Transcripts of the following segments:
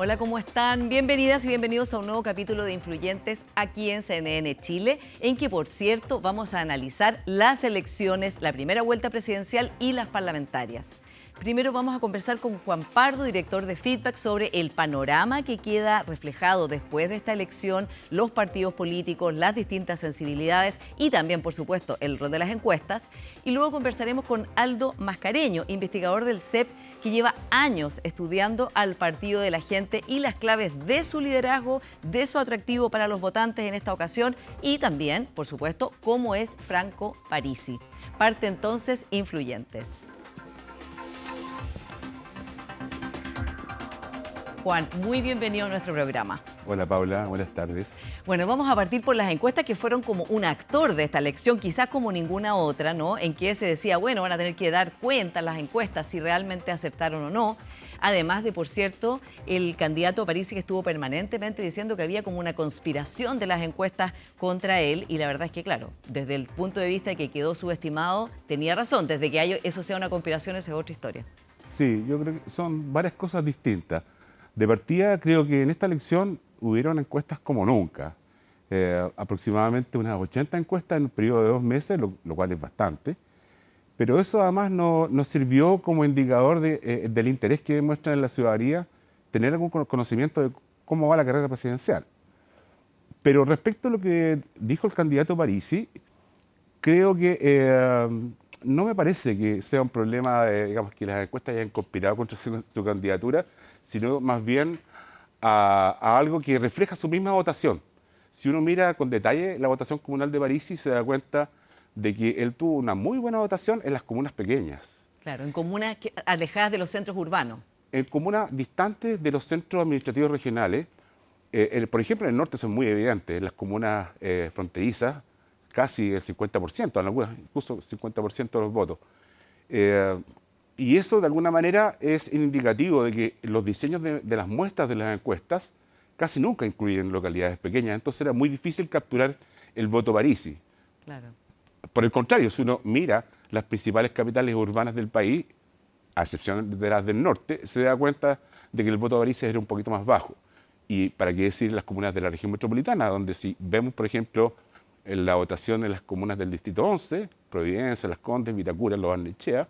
Hola, ¿cómo están? Bienvenidas y bienvenidos a un nuevo capítulo de Influyentes aquí en CNN Chile, en que, por cierto, vamos a analizar las elecciones, la primera vuelta presidencial y las parlamentarias. Primero vamos a conversar con Juan Pardo, director de Feedback, sobre el panorama que queda reflejado después de esta elección, los partidos políticos, las distintas sensibilidades y también, por supuesto, el rol de las encuestas. Y luego conversaremos con Aldo Mascareño, investigador del CEP, que lleva años estudiando al Partido de la Gente y las claves de su liderazgo, de su atractivo para los votantes en esta ocasión y también, por supuesto, cómo es Franco Parisi. Parte entonces Influyentes. Juan, muy bienvenido a nuestro programa. Hola Paula, buenas tardes. Bueno, vamos a partir por las encuestas que fueron como un actor de esta elección, quizás como ninguna otra, ¿no? En que se decía, bueno, van a tener que dar cuenta las encuestas si realmente acertaron o no. Además de, por cierto, el candidato Parisi que estuvo permanentemente diciendo que había como una conspiración de las encuestas contra él. Y la verdad es que, claro, desde el punto de vista de que quedó subestimado, tenía razón. Desde que eso sea una conspiración, esa es otra historia. Sí, yo creo que son varias cosas distintas. De partida, creo que en esta elección hubieron encuestas como nunca. Aproximadamente unas 80 encuestas en un periodo de 2 meses, lo cual es bastante. Pero eso además nos sirvió como indicador del interés que demuestran en la ciudadanía tener algún conocimiento de cómo va la carrera presidencial. Pero respecto a lo que dijo el candidato Parisi, creo que no me parece que sea un problema, digamos, que las encuestas hayan conspirado contra su candidatura, sino más bien a algo que refleja su misma votación. Si uno mira con detalle la votación comunal de Parisi, se da cuenta de que él tuvo una muy buena votación en las comunas pequeñas. Claro, en comunas alejadas de los centros urbanos. En comunas distantes de los centros administrativos regionales, por ejemplo, en el norte son muy evidentes, en las comunas fronterizas, casi el 50%, en algunas incluso el 50% de los votos. Y eso, de alguna manera, es indicativo de que los diseños de las muestras de las encuestas casi nunca incluyen localidades pequeñas, entonces era muy difícil capturar el voto Parisi. Claro. Por el contrario, si uno mira las principales capitales urbanas del país, a excepción de las del norte, se da cuenta de que el voto Parisi era un poquito más bajo. Y para qué decir las comunas de la región metropolitana, donde si vemos, por ejemplo, en la votación en las comunas del Distrito 11, Providencia, Las Condes, Vitacura, Lo Barnechea,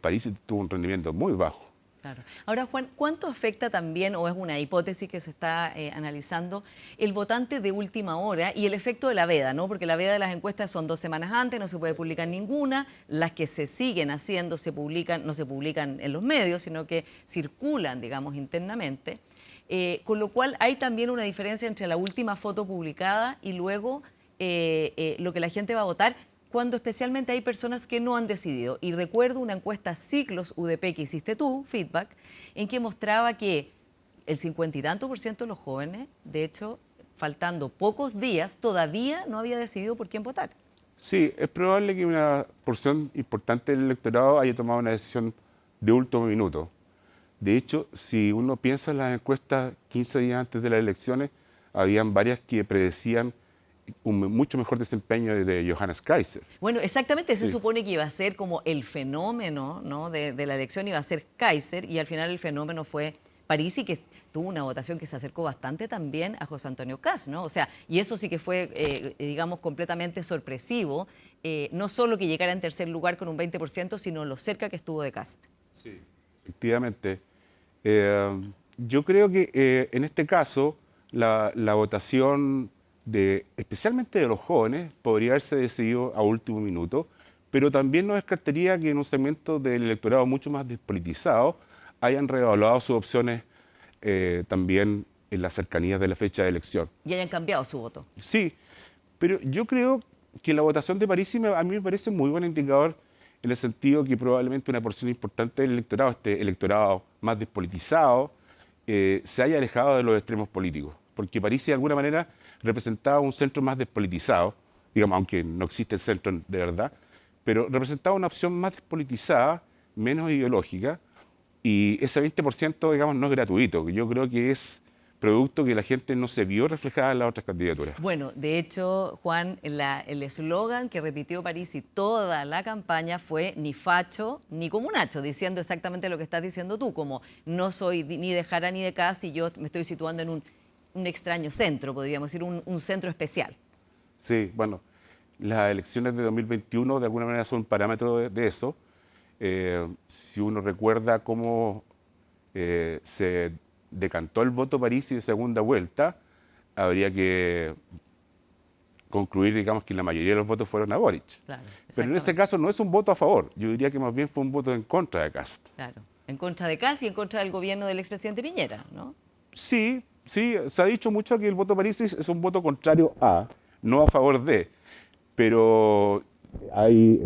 Parisi tuvo un rendimiento muy bajo. Claro. Ahora, Juan, ¿cuánto afecta también, o es una hipótesis que se está analizando, el votante de última hora y el efecto de la veda, ¿no? Porque la veda de las encuestas son 2 semanas antes, no se puede publicar ninguna, las que se siguen haciendo no se publican en los medios, sino que circulan, digamos, internamente. Con lo cual hay también una diferencia entre la última foto publicada y luego lo que la gente va a votar, cuando especialmente hay personas que no han decidido. Y recuerdo una encuesta Ciclos UDP que hiciste tú, Feedback, en que mostraba que el 50 y tanto % de los jóvenes, de hecho, faltando pocos días, todavía no había decidido por quién votar. Sí, es probable que una porción importante del electorado haya tomado una decisión de último minuto. De hecho, si uno piensa en las encuestas 15 días antes de las elecciones, habían varias que predecían un mucho mejor desempeño de Johannes Kaiser. Bueno, exactamente, se Sí. supone que iba a ser como el fenómeno, ¿no? de la elección, iba a ser Kaiser, y al final el fenómeno fue Parisi, que tuvo una votación que se acercó bastante también a José Antonio Kast, ¿no? O sea, y eso sí que fue, digamos, completamente sorpresivo, no solo que llegara en tercer lugar con un 20%, sino lo cerca que estuvo de Kast. Sí. Efectivamente. Yo creo que en este caso la votación especialmente de los jóvenes podría haberse decidido a último minuto, pero también no descartaría que en un segmento del electorado mucho más despolitizado hayan reevaluado sus opciones también en las cercanías de la fecha de elección. Y hayan cambiado su voto. Sí, pero yo creo que la votación de París a mí me parece muy buen indicador en el sentido que probablemente una porción importante del electorado, este electorado más despolitizado, se haya alejado de los extremos políticos. Porque París de alguna manera representaba un centro más despolitizado, digamos, aunque no existe el centro de verdad, pero representaba una opción más despolitizada, menos ideológica, y ese 20%, digamos, no es gratuito. Yo creo que es producto que la gente no se vio reflejada en las otras candidaturas. Bueno, de hecho, Juan, el eslogan que repitió Parisi toda la campaña fue ni facho ni comunacho, diciendo exactamente lo que estás diciendo tú, como no soy ni de Jara ni de Kast y yo me estoy situando en un extraño centro, podríamos decir, un centro especial. Sí, bueno, las elecciones de 2021 de alguna manera son un parámetro de eso. Si uno recuerda cómo se decantó el voto Parisi de segunda vuelta, habría que concluir, digamos, que la mayoría de los votos fueron a Boric. Claro, pero en ese caso no es un voto a favor, yo diría que más bien fue un voto en contra de Kast. Claro, en contra de Kast y en contra del gobierno del expresidente Piñera, ¿no? Sí, sí, se ha dicho mucho que el voto Parisi es un voto contrario a, no a favor de, pero hay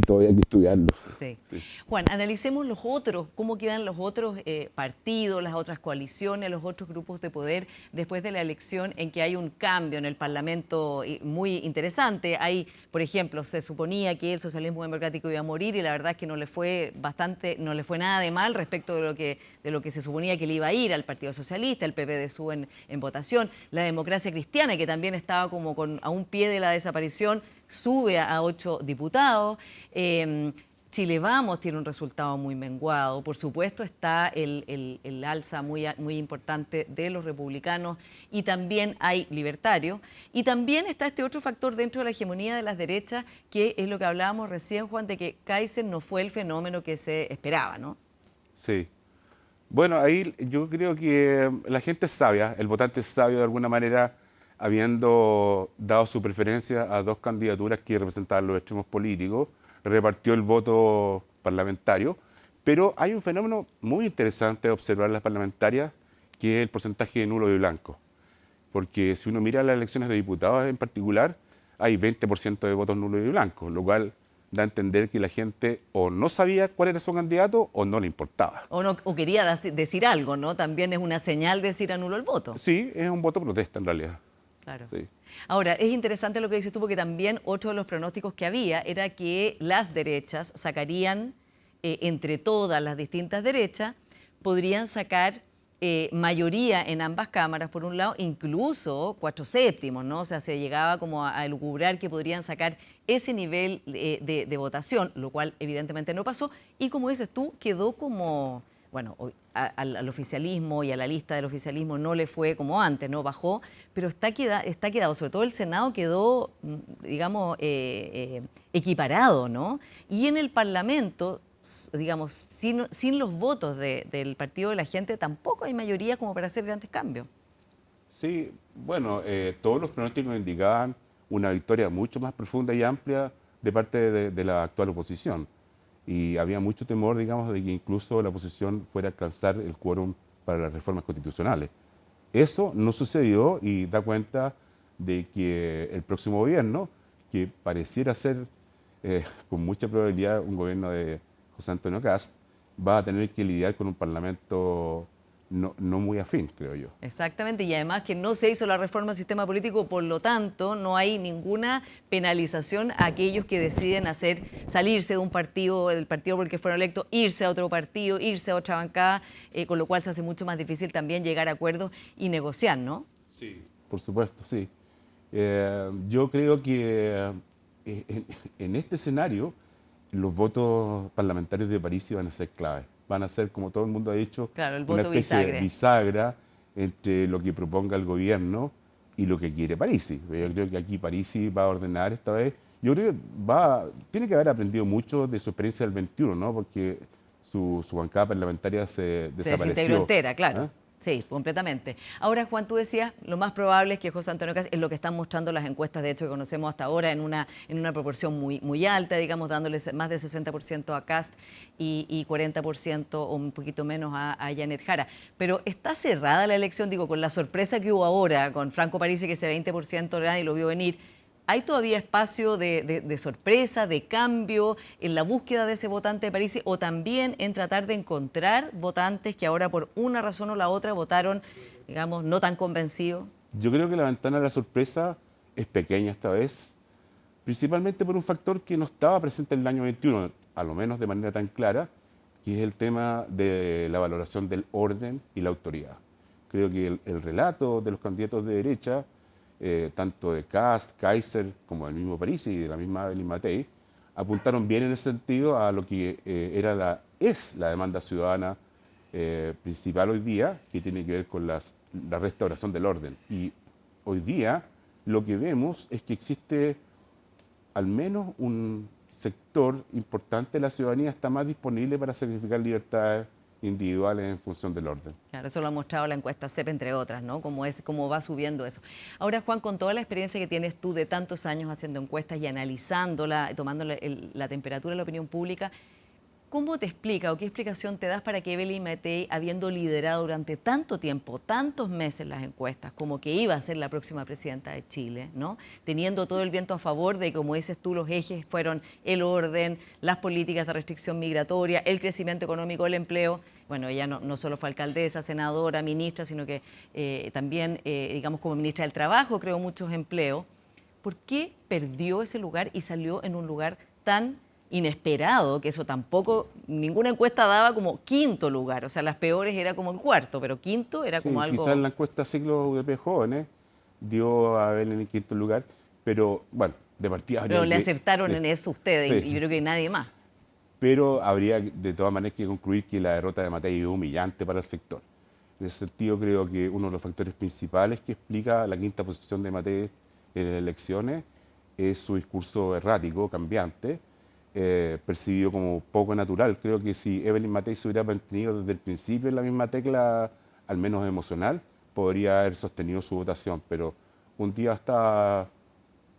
todavía que estudiarlo. Sí. Sí. Juan, analicemos los otros, cómo quedan los otros partidos, las otras coaliciones, los otros grupos de poder después de la elección en que hay un cambio en el Parlamento muy interesante. Hay, por ejemplo, se suponía que el socialismo democrático iba a morir y la verdad es que no le fue nada de mal respecto de lo que se suponía que le iba a ir al Partido Socialista, el PPDSU en votación. La democracia cristiana, que también estaba como a un pie de la desaparición, sube a 8 diputados. Chile Vamos tiene un resultado muy menguado. Por supuesto está el alza muy importante de los republicanos y también hay libertarios. Y también está este otro factor dentro de la hegemonía de las derechas, que es lo que hablábamos recién, Juan, de que Kaiser no fue el fenómeno que se esperaba, ¿no? Sí. Bueno, ahí yo creo que la gente es sabia, el votante es sabio de alguna manera, habiendo dado su preferencia a dos candidaturas que representaban los extremos políticos, repartió el voto parlamentario, pero hay un fenómeno muy interesante de observar en las parlamentarias, que es el porcentaje de nulo y blanco. Porque si uno mira las elecciones de diputados en particular, hay 20% de votos nulos y blancos, lo cual da a entender que la gente o no sabía cuál era su candidato o no le importaba. O quería decir algo, ¿no? También es una señal decir anulo el voto. Sí, es un voto protesta en realidad. Claro. Sí. Ahora, es interesante lo que dices tú, porque también otro de los pronósticos que había era que las derechas sacarían, entre todas las distintas derechas, podrían sacar mayoría en ambas cámaras, por un lado, incluso 4/7, ¿no? O sea, se llegaba como a elucubrar que podrían sacar ese nivel de votación, lo cual evidentemente no pasó, y como dices tú, quedó como... Bueno, al oficialismo y a la lista del oficialismo no le fue como antes, no bajó, pero está quedado, sobre todo el Senado quedó, digamos, equiparado, ¿no? Y en el Parlamento, digamos, sin los votos del Partido de la Gente, tampoco hay mayoría como para hacer grandes cambios. Sí, bueno, todos los pronósticos indicaban una victoria mucho más profunda y amplia de parte de la actual oposición. Y había mucho temor, digamos, de que incluso la oposición fuera a alcanzar el quórum para las reformas constitucionales. Eso no sucedió y da cuenta de que el próximo gobierno, que pareciera ser con mucha probabilidad un gobierno de José Antonio Kast, va a tener que lidiar con un parlamento no muy afín, creo yo. Exactamente, y además que no se hizo la reforma al sistema político, por lo tanto no hay ninguna penalización a aquellos que deciden salirse de un partido, del partido por el que fueron electos, irse a otro partido, irse a otra bancada, con lo cual se hace mucho más difícil también llegar a acuerdos y negociar, ¿no? Sí, por supuesto, sí. Yo creo que en este escenario los votos parlamentarios de París van a ser clave. Van a ser, como todo el mundo ha dicho, claro, el una voto especie de bisagra entre lo que proponga el gobierno y lo que quiere Parisi. Yo creo que aquí Parisi va a ordenar esta vez. Yo creo que tiene que haber aprendido mucho de su experiencia del 21, ¿no? Porque su bancada parlamentaria se desapareció. Se desintegró entera, claro. ¿Ah? Sí, completamente. Ahora, Juan, tú decías, lo más probable es que José Antonio Kast, es lo que están mostrando las encuestas, de hecho, que conocemos hasta ahora, en una proporción muy alta, digamos, dándole más de 60% a Kast y 40% o un poquito menos a Janet Jara. Pero está cerrada la elección, digo, con la sorpresa que hubo ahora, con Franco Parisi, que ese 20% nadie lo vio venir. ¿Hay todavía espacio de sorpresa, de cambio en la búsqueda de ese votante de Parisi o también en tratar de encontrar votantes que ahora por una razón o la otra votaron, digamos, no tan convencidos? Yo creo que la ventana de la sorpresa es pequeña esta vez, principalmente por un factor que no estaba presente en el año 21, a lo menos de manera tan clara, que es el tema de la valoración del orden y la autoridad. Creo que el relato de los candidatos de derecha, tanto de Kast, Kaiser, como del mismo Parisi y de la misma Evelyn Matei, apuntaron bien en ese sentido a lo que es la demanda ciudadana principal hoy día, que tiene que ver con la restauración del orden. Y hoy día lo que vemos es que existe al menos un sector importante de la ciudadanía está más disponible para sacrificar libertades individuales en función del orden. Claro, eso lo ha mostrado la encuesta CEP, entre otras, ¿no? Cómo va subiendo eso. Ahora, Juan, con toda la experiencia que tienes tú de tantos años haciendo encuestas y analizándola, tomando la temperatura de la opinión pública, ¿cómo te explica o qué explicación te das para que Evelyn Matei, habiendo liderado durante tanto tiempo, tantos meses las encuestas, como que iba a ser la próxima presidenta de Chile, ¿no? Teniendo todo el viento a favor de, como dices tú, los ejes fueron el orden, las políticas de restricción migratoria, el crecimiento económico, el empleo? Bueno, ella no solo fue alcaldesa, senadora, ministra, sino que también, digamos, como ministra del Trabajo creó muchos empleos. ¿Por qué perdió ese lugar y salió en un lugar tan inesperado, que eso tampoco, ninguna encuesta daba como quinto lugar? O sea, las peores era como el cuarto, pero quinto era como algo... Quizás la encuesta Ciclo UDP Jóvenes dio a Belén en quinto lugar, pero bueno, de partida... Pero le acertaron en eso ustedes, sí. y yo creo que nadie más. Pero habría de todas maneras que concluir que la derrota de Matei es humillante para el sector. En ese sentido, creo que uno de los factores principales que explica la quinta posición de Matei en las elecciones es su discurso errático, cambiante, percibido como poco natural. Creo que si Evelyn Matei se hubiera mantenido desde el principio en la misma tecla, al menos emocional, podría haber sostenido su votación, pero un día estaba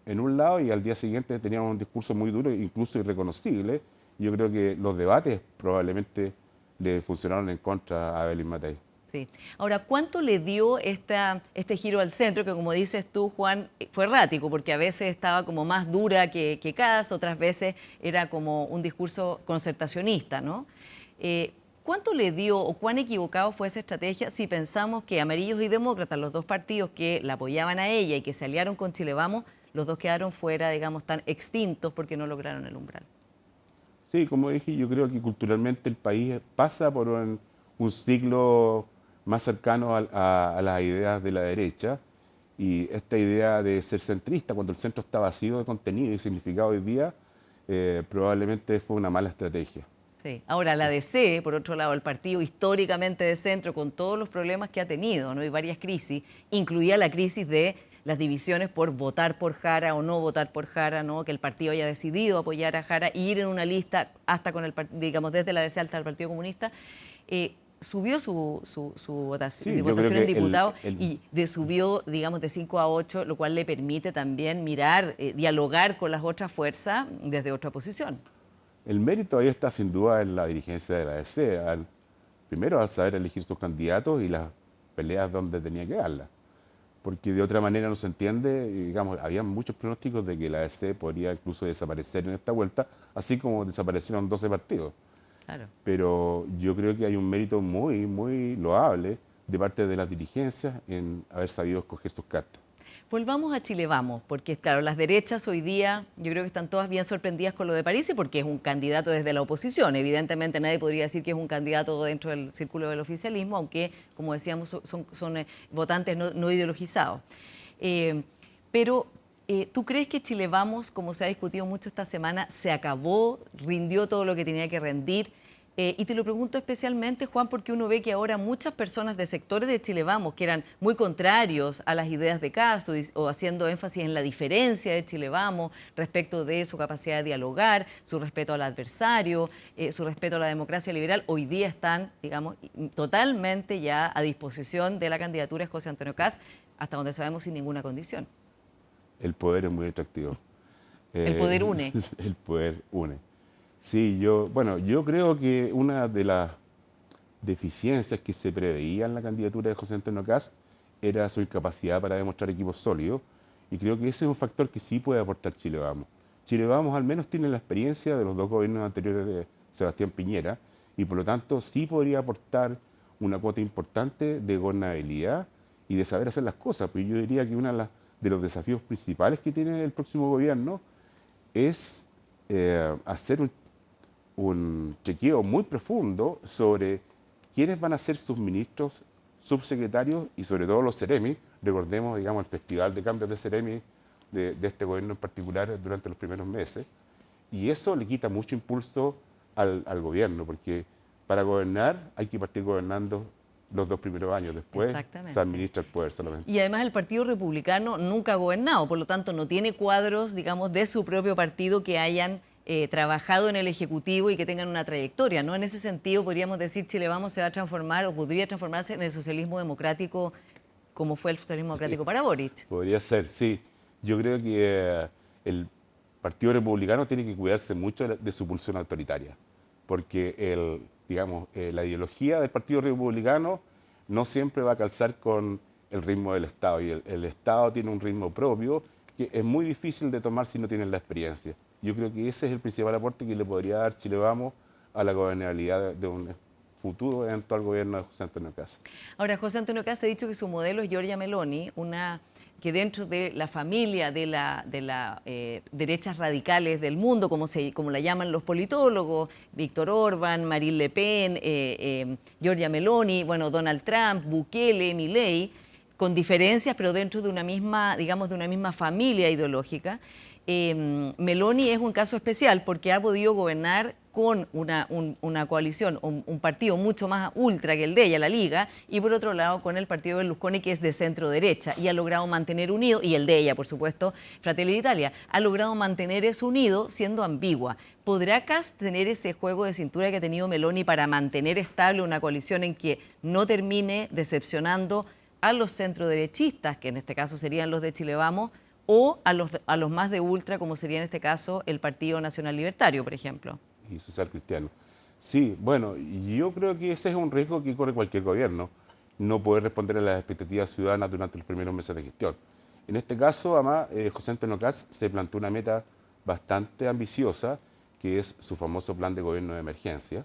en un lado y al día siguiente tenía un discurso muy duro, incluso irreconocible. Yo creo que los debates probablemente le funcionaron en contra a Evelyn Matei. Sí. Ahora, ¿cuánto le dio este giro al centro, que como dices tú, Juan, fue errático, porque a veces estaba como más dura que Kast, otras veces era como un discurso concertacionista, ¿no? ¿Cuánto le dio o cuán equivocado fue esa estrategia si pensamos que Amarillos y Demócratas, los dos partidos que la apoyaban a ella y que se aliaron con Chile Vamos, los dos quedaron fuera, digamos, tan extintos porque no lograron el umbral? Sí, como dije, yo creo que culturalmente el país pasa por un ciclo más cercano a las ideas de la derecha, y esta idea de ser centrista cuando el centro está vacío de contenido y significado hoy día, probablemente fue una mala estrategia. Sí. Ahora, la DC, por otro lado, el partido históricamente de centro, con todos los problemas que ha tenido, ¿no? Y varias crisis, incluía la crisis de las divisiones por votar por Jara o no votar por Jara, ¿no? Que el partido haya decidido apoyar a Jara e ir en una lista hasta con el, digamos, desde la DC hasta el Partido Comunista. Subió su votación, Sí, votación en diputados y subió, digamos, de 5 a 8, lo cual le permite también mirar, dialogar con las otras fuerzas desde otra posición. El mérito ahí está sin duda en la dirigencia de la DC, primero al saber elegir sus candidatos y las peleas donde tenía que darlas, porque de otra manera no se entiende, digamos, había muchos pronósticos de que la DC podría incluso desaparecer en esta vuelta, así como desaparecieron 12 partidos. Claro. Pero yo creo que hay un mérito muy, muy loable de parte de las dirigencias en haber sabido escoger sus cartas. Volvamos a Chile Vamos, porque claro, las derechas hoy día yo creo que están todas bien sorprendidas con lo de Parisi, porque es un candidato desde la oposición. Evidentemente nadie podría decir que es un candidato dentro del círculo del oficialismo, aunque, como decíamos, son votantes no ideologizados. Pero ¿tú crees que Chile Vamos, como se ha discutido mucho esta semana, se acabó, rindió todo lo que tenía que rendir? Y te lo pregunto especialmente, Juan, porque uno ve que ahora muchas personas de sectores de Chile Vamos, que eran muy contrarios a las ideas de Castro o haciendo énfasis en la diferencia de Chile Vamos respecto de su capacidad de dialogar, su respeto al adversario, su respeto a la democracia liberal, hoy día están, digamos, totalmente ya a disposición de la candidatura de José Antonio Kast, hasta donde sabemos sin ninguna condición. El poder es muy atractivo. El poder une. El poder une. Sí, yo creo que una de las deficiencias que se preveía en la candidatura de José Antonio Kast era su incapacidad para demostrar equipos sólidos, y creo que ese es un factor que sí puede aportar Chile Vamos. Chile Vamos al menos tiene la experiencia de los dos gobiernos anteriores de Sebastián Piñera, y por lo tanto sí podría aportar una cuota importante de gobernabilidad y de saber hacer las cosas. Pues yo diría que uno de los desafíos principales que tiene el próximo gobierno es hacer un chequeo muy profundo sobre quiénes van a ser sus ministros, subsecretarios y sobre todo los Ceremi. Recordemos, digamos, el festival de cambios de Ceremi de este gobierno en particular durante los primeros meses. Y eso le quita mucho impulso al gobierno, porque para gobernar hay que partir gobernando los 2 primeros años, después se administra el poder solamente. Y además el Partido Republicano nunca ha gobernado, por lo tanto no tiene cuadros, digamos, de su propio partido que hayan trabajado en el Ejecutivo y que tengan una trayectoria, ¿no? En ese sentido podríamos decir Chile Vamos se va a transformar o podría transformarse en el socialismo democrático como fue el socialismo democrático para Boric. Podría ser, sí. Yo creo que el Partido Republicano tiene que cuidarse mucho de su pulsión autoritaria, porque la ideología del Partido Republicano no siempre va a calzar con el ritmo del Estado, y el Estado tiene un ritmo propio que es muy difícil de tomar si no tienen la experiencia. Yo creo que ese es el principal aporte que le podría dar Chile Vamos a la gobernabilidad de un futuro eventual gobierno de José Antonio Kast. Ahora, José Antonio Kast ha dicho que su modelo es Giorgia Meloni, que dentro de la familia de las derechas radicales del mundo, como la llaman los politólogos, Víctor Orbán, Marine Le Pen, Giorgia Meloni, bueno, Donald Trump, Bukele, Milei, con diferencias, pero dentro de una misma, digamos, de una misma familia ideológica. Meloni es un caso especial porque ha podido gobernar con una coalición, un partido mucho más ultra que el de ella, la Liga, y por otro lado con el partido de Berlusconi, que es de centro derecha, y ha logrado mantener unido, y el de ella, por supuesto, Fratelli d'Italia, ha logrado mantener eso unido siendo ambigua. ¿Podrá Kast tener ese juego de cintura que ha tenido Meloni para mantener estable una coalición en que no termine decepcionando a los centroderechistas, que en este caso serían los de Chile Vamos, o a los más de ultra, como sería en este caso el Partido Nacional Libertario, por ejemplo? Y social cristiano. Sí, bueno, yo creo que ese es un riesgo que corre cualquier gobierno, no poder responder a las expectativas ciudadanas durante los primeros meses de gestión. En este caso, además, José Antonio Kast se planteó una meta bastante ambiciosa, que es su famoso plan de gobierno de emergencia,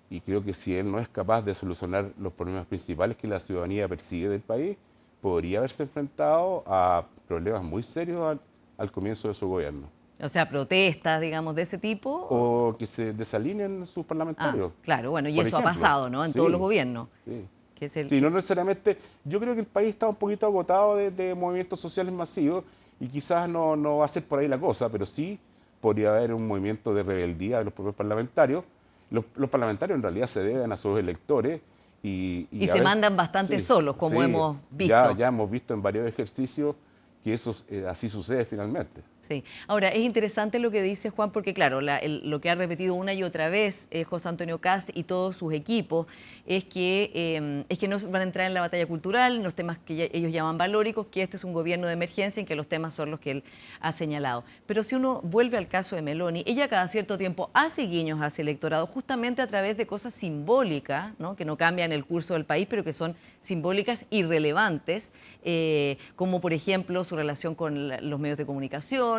y creo que si él no es capaz de solucionar los problemas principales que la ciudadanía persigue del país, podría haberse enfrentado a problemas muy serios al comienzo de su gobierno. O sea, protestas, digamos, de ese tipo. O que se desalineen sus parlamentarios. Claro, bueno, y eso ha pasado, ¿no? En todos los gobiernos. Sí. Que es no necesariamente. Yo creo que el país está un poquito agotado de movimientos sociales masivos y quizás no va a ser por ahí la cosa, pero sí podría haber un movimiento de rebeldía de los propios parlamentarios. Los parlamentarios en realidad se deben a sus electores y se mandan bastante solos, como hemos visto. Ya hemos visto en varios ejercicios que eso así sucede finalmente. Sí. Ahora, es interesante lo que dice Juan, porque claro, lo que ha repetido una y otra vez José Antonio Kast y todos sus equipos es que no van a entrar en la batalla cultural, en los temas que ellos llaman valóricos, que este es un gobierno de emergencia en que los temas son los que él ha señalado. Pero si uno vuelve al caso de Meloni, ella cada cierto tiempo hace guiños hacia el electorado justamente a través de cosas simbólicas, ¿no? Que no cambian el curso del país, pero que son simbólicas y relevantes, como por ejemplo su relación con los medios de comunicación,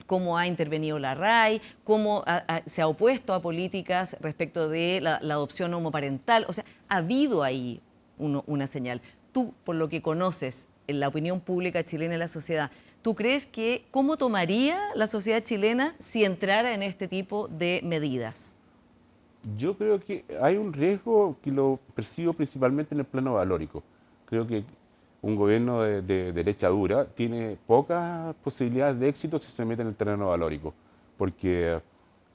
cómo ha intervenido la RAI, cómo se ha opuesto a políticas respecto de la adopción homoparental. O sea, ha habido ahí una señal. Tú, por lo que conoces en la opinión pública chilena y la sociedad, ¿tú crees que cómo tomaría la sociedad chilena si entrara en este tipo de medidas? Yo creo que hay un riesgo que lo percibo principalmente en el plano valórico. Creo que un gobierno de derecha dura tiene pocas posibilidades de éxito si se mete en el terreno valórico, porque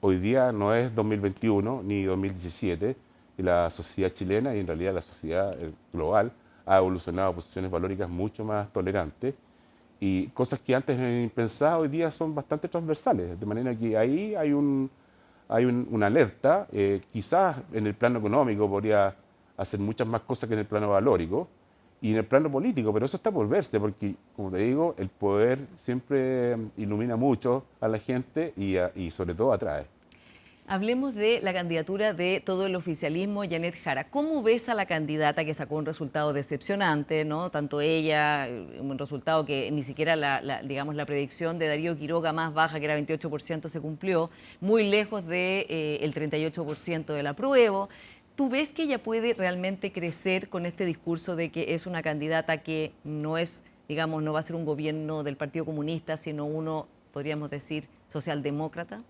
hoy día no es 2021 ni 2017, y la sociedad chilena y en realidad la sociedad global ha evolucionado a posiciones valóricas mucho más tolerantes, y cosas que antes eran impensadas hoy día son bastante transversales, de manera que ahí hay una alerta. Quizás en el plano económico podría hacer muchas más cosas que en el plano valórico, y en el plano político, pero eso está por verse, porque, como te digo, el poder siempre ilumina mucho a la gente y sobre todo atrae. Hablemos de la candidatura de todo el oficialismo, Janet Jara. ¿Cómo ves a la candidata que sacó un resultado decepcionante, ¿no? Tanto ella, un resultado que ni siquiera digamos, la predicción de Darío Quiroga más baja, que era 28%, se cumplió, muy lejos del 38% del apruebo? ¿Tú ves que ella puede realmente crecer con este discurso de que es una candidata que no es, digamos, no va a ser un gobierno del Partido Comunista, sino uno, podríamos decir, socialdemócrata?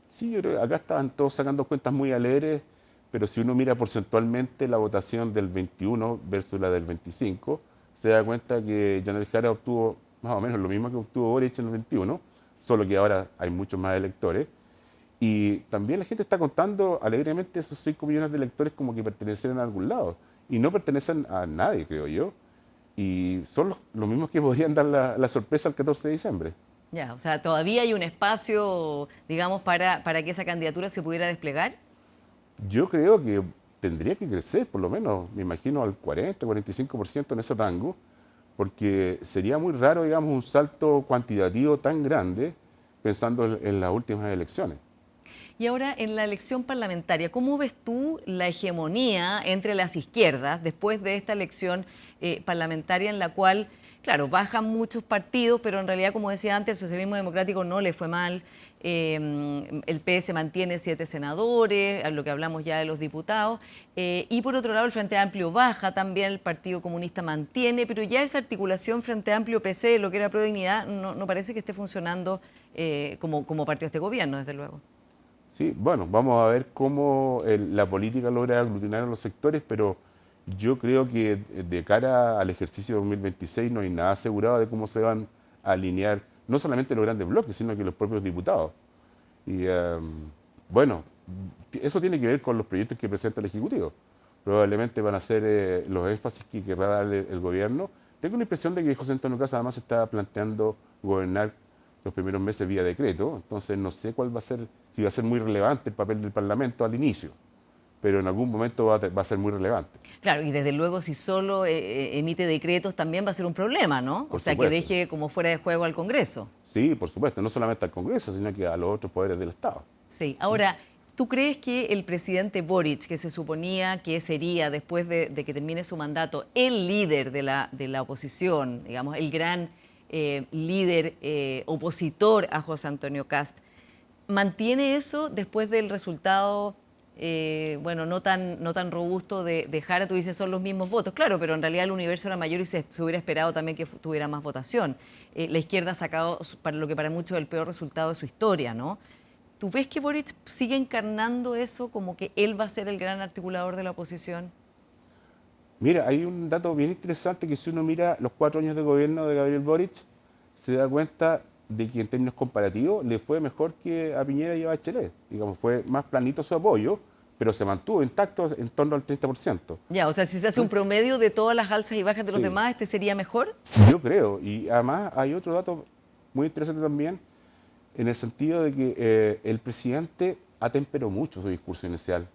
Sí, yo creo que acá estaban todos sacando cuentas muy alegres pero si uno mira porcentualmente la votación del 21 versus la del 25, se da cuenta que Yanel Jara obtuvo más o menos lo mismo que obtuvo Boric en el 21, solo que ahora hay muchos más electores. Y también la gente está contando alegremente esos 5 millones de electores como que pertenecieran a algún lado. Y no pertenecen a nadie, creo yo. Y son los mismos que podrían dar la sorpresa el 14 de diciembre. Ya, o sea, ¿todavía hay un espacio, digamos, para que esa candidatura se pudiera desplegar? Yo creo que tendría que crecer, por lo menos, me imagino, al 40, 45% en ese rango, porque sería muy raro, digamos, un salto cuantitativo tan grande pensando en las últimas elecciones. Y ahora, en la elección parlamentaria, ¿cómo ves tú la hegemonía entre las izquierdas después de esta elección parlamentaria en la cual, claro, bajan muchos partidos, pero en realidad, como decía antes, el socialismo democrático no le fue mal, el PS mantiene 7 senadores, a lo que hablamos ya de los diputados, y por otro lado el Frente Amplio baja también, el Partido Comunista mantiene, pero ya esa articulación Frente Amplio-PC, lo que era Prodignidad, no parece que esté funcionando como partido de este gobierno, desde luego. Sí, bueno, vamos a ver cómo la política logra aglutinar a los sectores, pero yo creo que de cara al ejercicio 2026 no hay nada asegurado de cómo se van a alinear no solamente los grandes bloques, sino que los propios diputados. Y bueno, eso tiene que ver con los proyectos que presenta el Ejecutivo. Probablemente van a ser los énfasis que querrá darle el gobierno. Tengo la impresión de que José Antonio Kast además está planteando gobernar los primeros meses vía decreto, entonces no sé cuál va a ser, si va a ser muy relevante el papel del Parlamento al inicio, pero en algún momento va a ser muy relevante. Claro, y desde luego si solo emite decretos también va a ser un problema, ¿no? Por o sea, supuesto. que deje como fuera de juego al Congreso. Sí, por supuesto, no solamente al Congreso, sino que a los otros poderes del Estado. Sí, ahora, ¿tú crees que el presidente Boric, que se suponía que sería, después de que termine su mandato, el líder de la oposición, digamos, el gran líder opositor a José Antonio Kast, mantiene eso después del resultado, bueno, no tan robusto de Jara? Tú dices, son los mismos votos, claro, pero en realidad el universo era mayor y se hubiera esperado también que tuviera más votación. La izquierda ha sacado, para lo que para muchos es el peor resultado de su historia, ¿no? ¿Tú ves que Boric sigue encarnando eso como que él va a ser el gran articulador de la oposición? Mira, hay un dato bien interesante que si uno mira los 4 años de gobierno de Gabriel Boric, se da cuenta de que en términos comparativos le fue mejor que a Piñera y a Bachelet. Digamos, fue más planito su apoyo, pero se mantuvo intacto en torno al 30%. Ya, o sea, si se hace un promedio de todas las alzas y bajas de los demás, ¿este sería mejor? Yo creo, y además hay otro dato muy interesante también, en el sentido de que el presidente atemperó mucho su discurso inicial.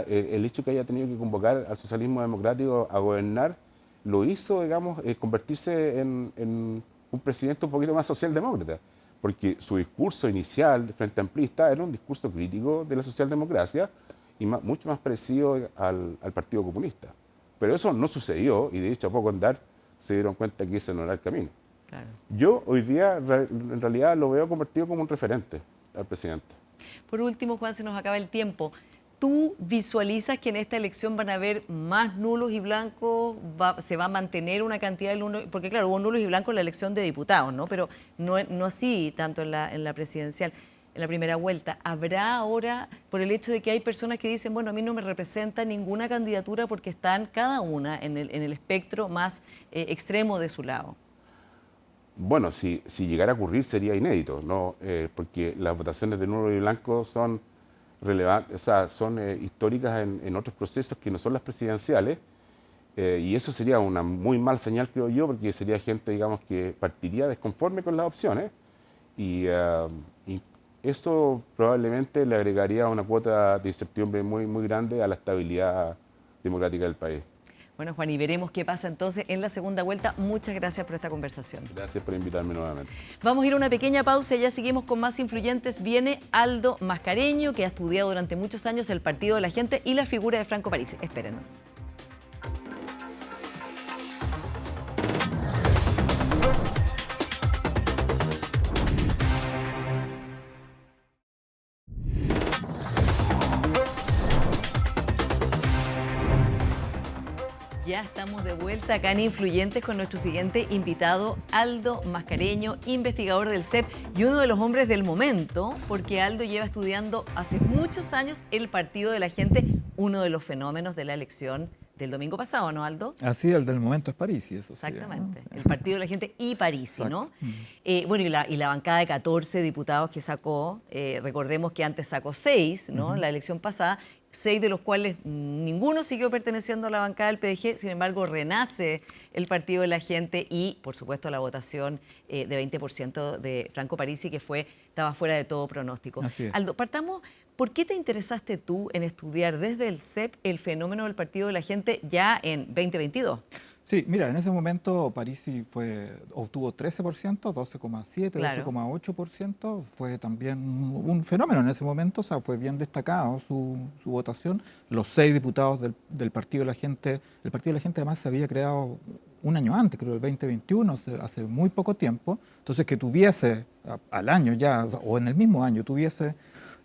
El hecho que haya tenido que convocar al socialismo democrático a gobernar lo hizo, digamos, convertirse en un presidente un poquito más socialdemócrata, porque su discurso inicial frente amplista era un discurso crítico de la socialdemocracia y mucho más parecido al Partido Comunista. Pero eso no sucedió y de hecho a poco andar se dieron cuenta que ese no era el camino. Claro. Yo hoy día en realidad lo veo convertido como un referente al presidente. Por último, Juan, se nos acaba el tiempo. ¿Tú visualizas que en esta elección van a haber más nulos y blancos? ¿Se va a mantener una cantidad de nulos? Porque claro, hubo nulos y blancos en la elección de diputados, ¿no? Pero no así tanto en la presidencial, en la primera vuelta. ¿Habrá ahora, por el hecho de que hay personas que dicen, bueno, a mí no me representa ninguna candidatura porque están cada una en el espectro más extremo de su lado? Bueno, si llegara a ocurrir sería inédito, ¿no? Porque las votaciones de nulos y blancos son relevantes, o sea, son históricas en otros procesos que no son las presidenciales, y eso sería una muy mal señal, creo yo, porque sería gente, digamos, que partiría desconforme con las opciones, y eso probablemente le agregaría una cuota de incertidumbre muy, muy grande a la estabilidad democrática del país. Bueno, Juan, y veremos qué pasa entonces en la segunda vuelta. Muchas gracias por esta conversación. Gracias por invitarme nuevamente. Vamos a ir a una pequeña pausa y ya seguimos con más influyentes. Viene Aldo Mascareño, que ha estudiado durante muchos años el Partido de la Gente y la figura de Franco Parisi. Espérenos. Ya estamos de vuelta acá en Influyentes con nuestro siguiente invitado, Aldo Mascareño, investigador del CEP y uno de los hombres del momento, porque Aldo lleva estudiando hace muchos años el Partido de la Gente uno de los fenómenos de la elección del domingo pasado, ¿no, Aldo? Así, el del momento es Parisi, eso sí. Exactamente, ¿no? el Partido de la Gente y Parisi, ¿no? Bueno, y la bancada de 14 diputados que sacó, recordemos que antes sacó 6, ¿no? La elección pasada, 6 de los cuales ninguno siguió perteneciendo a la bancada del PDG, sin embargo renace el Partido de la Gente y, por supuesto, la votación de 20% de Franco Parisi, que estaba fuera de todo pronóstico. Así es. Aldo, partamos, ¿por qué te interesaste tú en estudiar desde el CEP el fenómeno del Partido de la Gente ya en 2022? Sí, mira, en ese momento Parisi obtuvo 13%, 12,7%, Claro. 12,8%. Fue también un fenómeno en ese momento, o sea, fue bien destacado su votación. Los 6 diputados del Partido de la Gente, el Partido de la Gente además se había creado un año antes, creo, el 2021, hace muy poco tiempo. Entonces, que tuviese al año ya, o en el mismo año, tuviese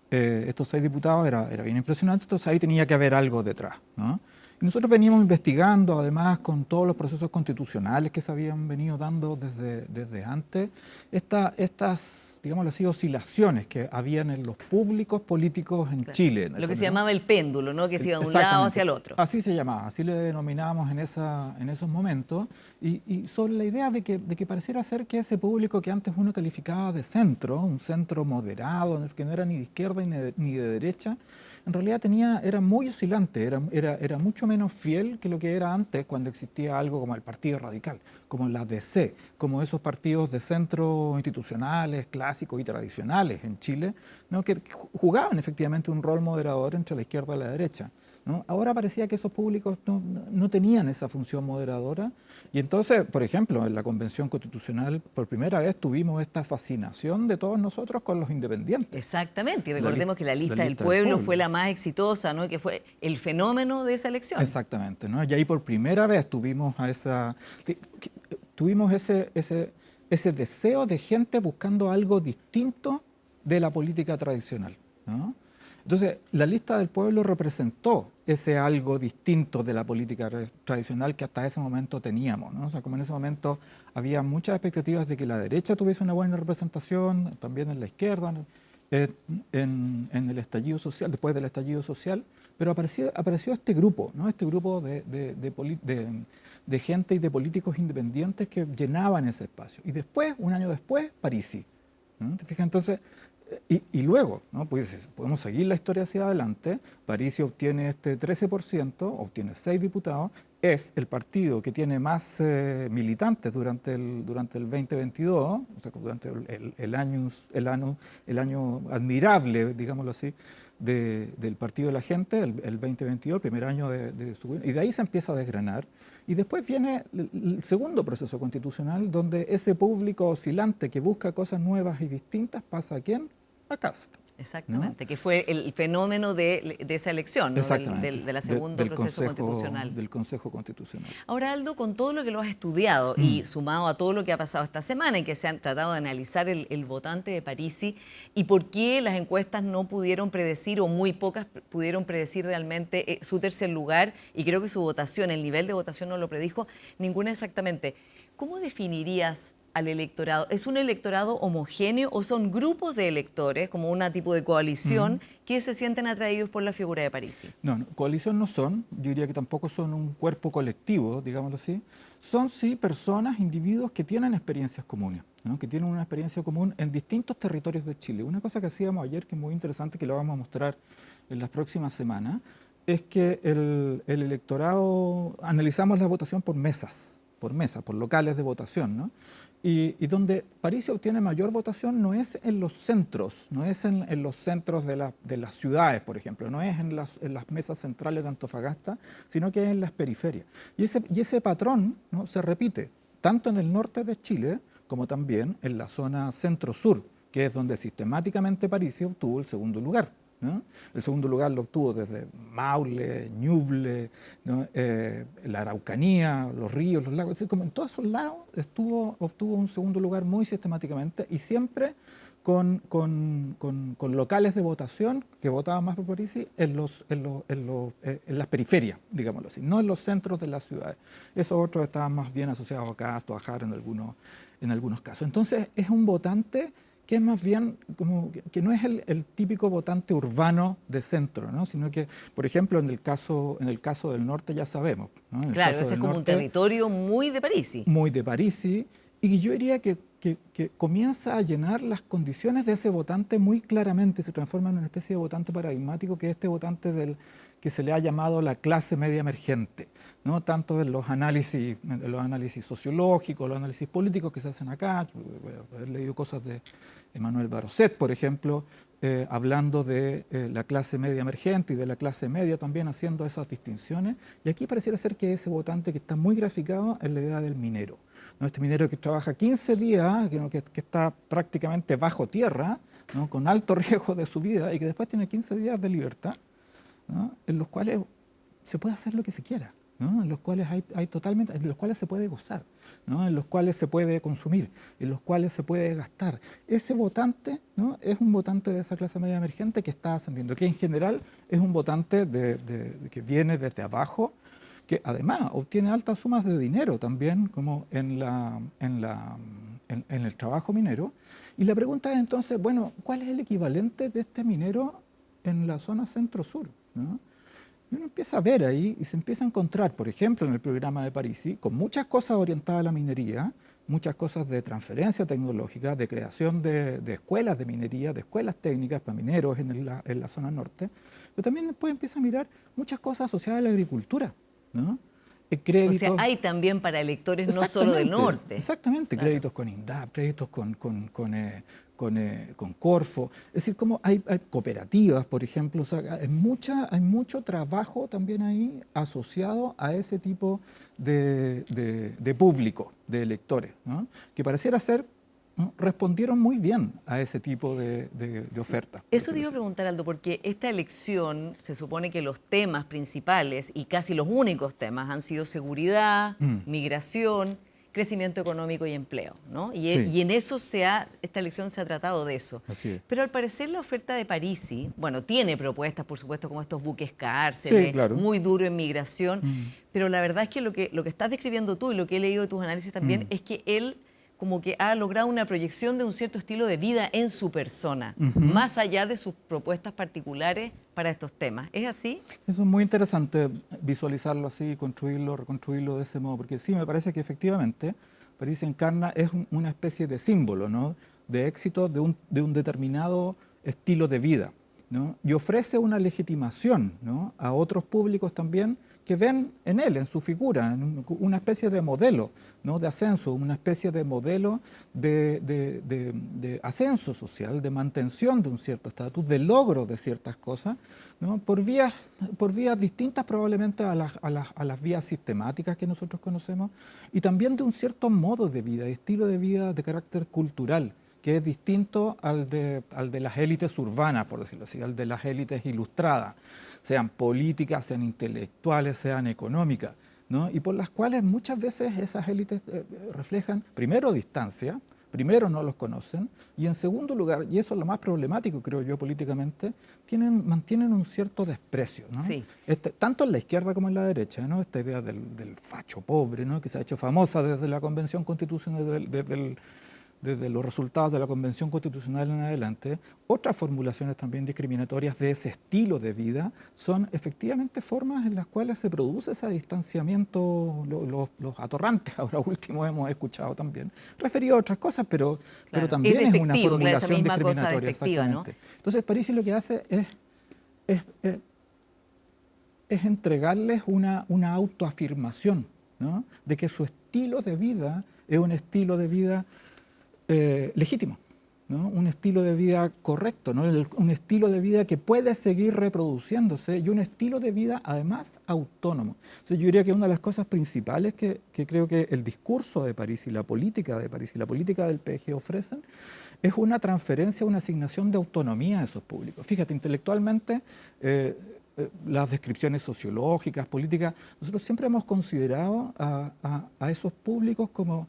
estos 6 diputados era bien impresionante. Entonces, ahí tenía que haber algo detrás, ¿no? Y nosotros veníamos investigando, además, con todos los procesos constitucionales que se habían venido dando desde antes, estas, digámoslo así, oscilaciones que habían en los públicos políticos en Chile. Lo que se llamaba el péndulo, ¿no? Que se iba de un lado hacia el otro. Así se llamaba, así le denominábamos en esos momentos, y sobre la idea de que pareciera ser que ese público que antes uno calificaba de centro, un centro moderado, que no era ni de izquierda ni de derecha, en realidad era muy oscilante, era mucho menos fiel que lo que era antes, cuando existía algo como el Partido Radical, como la DC, como esos partidos de centro institucionales, clásicos y tradicionales en Chile, ¿no? Que jugaban efectivamente un rol moderador entre la izquierda y la derecha, ¿no? Ahora parecía que esos públicos no tenían esa función moderadora, y entonces, por ejemplo, en la Convención Constitucional por primera vez tuvimos esta fascinación de todos nosotros con los independientes. Exactamente, y recordemos que la lista del pueblo fue la más exitosa, ¿no? Y que fue el fenómeno de esa elección. Exactamente, ¿no? Y ahí por primera vez tuvimos ese deseo de gente buscando algo distinto de la política tradicional, ¿no? Entonces, la lista del pueblo representó ese algo distinto de la política tradicional que hasta ese momento teníamos, ¿no? O sea, como en ese momento había muchas expectativas de que la derecha tuviese una buena representación, también en la izquierda, en el estallido social, después del estallido social, pero apareció este grupo, ¿no? Este grupo de gente y de políticos independientes que llenaban ese espacio. Y después, un año después, Parisi, ¿no? ¿Te fijas? Entonces, y luego, ¿no? Pues podemos seguir la historia hacia adelante. Parisi obtiene este 13%, obtiene 6 diputados, es el partido que tiene más militantes durante el 2022, o sea, durante el año admirable, digámoslo así, del Partido de la Gente, el 2022, el primer año de su gobierno, y de ahí se empieza a desgranar. Y después viene el segundo proceso constitucional, donde ese público oscilante que busca cosas nuevas y distintas pasa ¿a quién? A Kast. Exactamente, ¿no? que fue el fenómeno de esa elección, ¿no? De la segundo proceso constitucional. Del Consejo Constitucional. Ahora, Aldo, con todo lo que lo has estudiado y sumado a todo lo que ha pasado esta semana, en que se han tratado de analizar el votante de Parisi y por qué las encuestas no pudieron predecir, o muy pocas pudieron predecir realmente su tercer lugar, y creo que su votación, el nivel de votación no lo predijo ninguna exactamente. ¿Cómo definirías al electorado? ¿Es un electorado homogéneo o son grupos de electores, como un tipo de coalición, que se sienten atraídos por la figura de Parisi? No, coalición no son, yo diría que tampoco son un cuerpo colectivo, digámoslo así. Son sí personas, individuos que tienen experiencias comunes, ¿no? Que tienen una experiencia común en distintos territorios de Chile. Una cosa que hacíamos ayer, que es muy interesante, que lo vamos a mostrar en las próximas semanas, es que el electorado, analizamos la votación por mesas, por locales de votación, ¿no? Y donde Parisi obtiene mayor votación no es en los centros, no es en los centros de las ciudades, por ejemplo, no es en las mesas centrales de Antofagasta, sino que es en las periferias. Y ese patrón, ¿no? Se repite tanto en el norte de Chile como también en la zona centro-sur, que es donde sistemáticamente Parisi obtuvo el segundo lugar, ¿no? El segundo lugar lo obtuvo desde Maule, Ñuble, ¿no? La Araucanía, los ríos, los lagos, como en todos esos lados obtuvo un segundo lugar muy sistemáticamente y siempre con locales de votación que votaban más por Parisi en las periferias, digámoslo así, no en los centros de las ciudades. Esos otros estaban más bien asociados a Kast o a Jara en algunos casos. Entonces es un votante que es más bien como que no es el típico votante urbano de centro, ¿no? Sino que, por ejemplo, en el caso del norte ya sabemos, ¿no? En el Claro, caso ese del es como un norte, territorio muy de Parisi. muy de Parisi, y yo diría que comienza a llenar las condiciones de ese votante muy claramente, se transforma en una especie de votante paradigmático, que es este votante que se le ha llamado la clase media emergente, ¿no? Tanto en los análisis sociológicos, los análisis políticos que se hacen acá. He leído cosas de Emmanuel Barroset, por ejemplo, hablando de la clase media emergente y de la clase media también haciendo esas distinciones. Y aquí pareciera ser que ese votante que está muy graficado es la idea del minero, ¿no? Este minero que trabaja 15 días, que está prácticamente bajo tierra, ¿no? Con alto riesgo de su vida, y que después tiene 15 días de libertad, ¿no? En los cuales se puede hacer lo que se quiera, ¿no? En los cuales en los cuales se puede gozar, ¿no? En los cuales se puede consumir, en los cuales se puede gastar. Ese votante, ¿no? Es un votante de esa clase media emergente que está ascendiendo, que en general es un votante que viene desde abajo, que además obtiene altas sumas de dinero también, como en el trabajo minero. Y la pregunta es entonces, bueno, ¿cuál es el equivalente de este minero en la zona centro-sur, ¿no? Y uno empieza a ver ahí y se empieza a encontrar, por ejemplo, en el programa de Parisi, con muchas cosas orientadas a la minería, muchas cosas de transferencia tecnológica, de creación de escuelas de minería, de escuelas técnicas para mineros en la zona norte, pero también después empieza a mirar muchas cosas asociadas a la agricultura, ¿no? O sea, hay también para electores no solo del norte. Exactamente, claro. Créditos con INDAP, créditos con Corfo. Es decir, como hay cooperativas, por ejemplo. O sea, hay mucho trabajo también ahí asociado a ese tipo de público, de electores, ¿no? Que pareciera ser, ¿no? Respondieron muy bien a ese tipo de ofertas. Eso te iba a preguntar, Aldo, porque esta elección se supone que los temas principales y casi los únicos temas han sido seguridad, migración, crecimiento económico y empleo, ¿no? Y en eso esta elección se ha tratado de eso. Así es. Pero al parecer la oferta de Parisi, bueno, tiene propuestas, por supuesto, como estos buques cárceles, claro. muy duro en migración, pero la verdad es que lo que estás describiendo tú y lo que he leído de tus análisis también es que él como que ha logrado una proyección de un cierto estilo de vida en su persona, más allá de sus propuestas particulares para estos temas. ¿Es así? Eso es muy interesante visualizarlo así, construirlo, reconstruirlo de ese modo, porque sí, me parece que efectivamente Parisi encarna, es una especie de símbolo, ¿no? De éxito de un determinado estilo de vida, ¿no? Y ofrece una legitimación, ¿no? A otros públicos también que ven en él, en su figura, en una especie de modelo, ¿no? De ascenso, una especie de modelo de ascenso social, de mantención de un cierto estatus, de logro de ciertas cosas, ¿no? Por vías distintas probablemente a las vías sistemáticas que nosotros conocemos, y también de un cierto modo de vida, estilo de vida de carácter cultural, que es distinto al de las élites urbanas, por decirlo así, al de las élites ilustradas, sean políticas, sean intelectuales, sean económicas, ¿no? Y por las cuales muchas veces esas élites reflejan, primero, distancia, primero, no los conocen, y en segundo lugar, y eso es lo más problemático, creo yo, políticamente, mantienen un cierto desprecio, ¿no? Sí. Tanto en la izquierda como en la derecha, ¿no? Esta idea del facho pobre, ¿no? Que se ha hecho famosa desde la Convención Constitucional, desde los resultados de la Convención Constitucional en adelante. Otras formulaciones también discriminatorias de ese estilo de vida son efectivamente formas en las cuales se produce ese distanciamiento, los atorrantes, ahora último hemos escuchado también, referido a otras cosas, pero también es una formulación discriminatoria. Exactamente. ¿No? Entonces Parisi lo que hace es entregarles una autoafirmación, ¿no? De que su estilo de vida es un estilo de vida legítimo, ¿no? Un estilo de vida correcto, ¿no? Un estilo de vida que puede seguir reproduciéndose y un estilo de vida además autónomo. Entonces, yo diría que una de las cosas principales que creo que el discurso de Parisi, la política de Parisi, la política del PG ofrecen, es una transferencia, una asignación de autonomía a esos públicos. Fíjate, intelectualmente, las descripciones sociológicas, políticas, nosotros siempre hemos considerado a esos públicos como